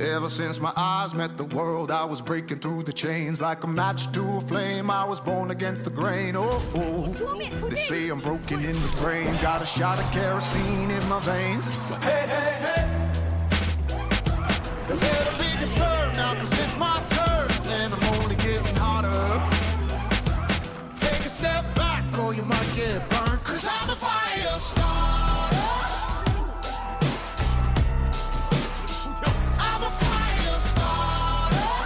Ever since my eyes met the world, I was breaking through the chains like a match to a flame. I was born against the grain. Oh, oh. They say I'm broken in the brain. Got a shot of kerosene in my veins. Hey, hey, hey. They better be concerned now, 'cause it's my turn, and I'm only getting hotter. Take a step back or you might get burned, 'cause I'm a fire starter. I'm a fire starter.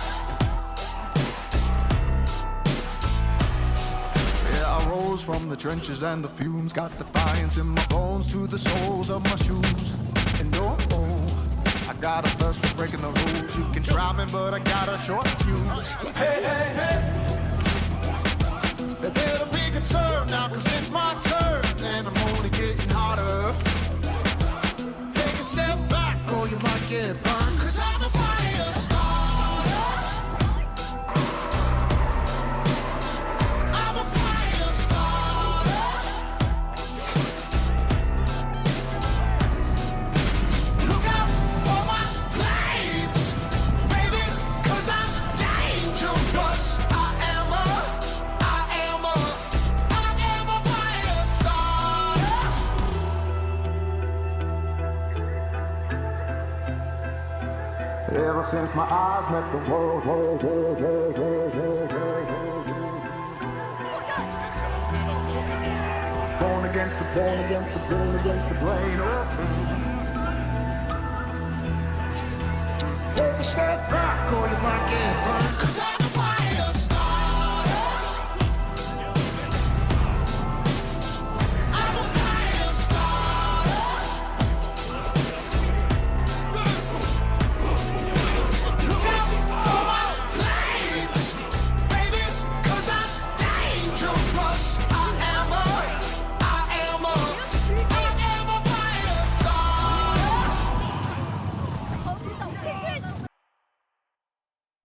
Yeah, I rose from the trenches and the fumes, got defiance in my bones to the soles of my shoes. And oh, I got a thirst for breaking the rules. You can try me, but I got a short fuse. Hey, hey, hey. They better be concerned now, 'cause it's my turn, and I'm only getting hotter. Take a step back or you might get burned, 'cause I'm a fire starter. I'm a fire starter. Look out for my flames, baby, 'cause I'm dangerous. I am a fire starter. Ever since my eyes met the world, born against the grain. Oh. Take a step back or you might get burned, 'cause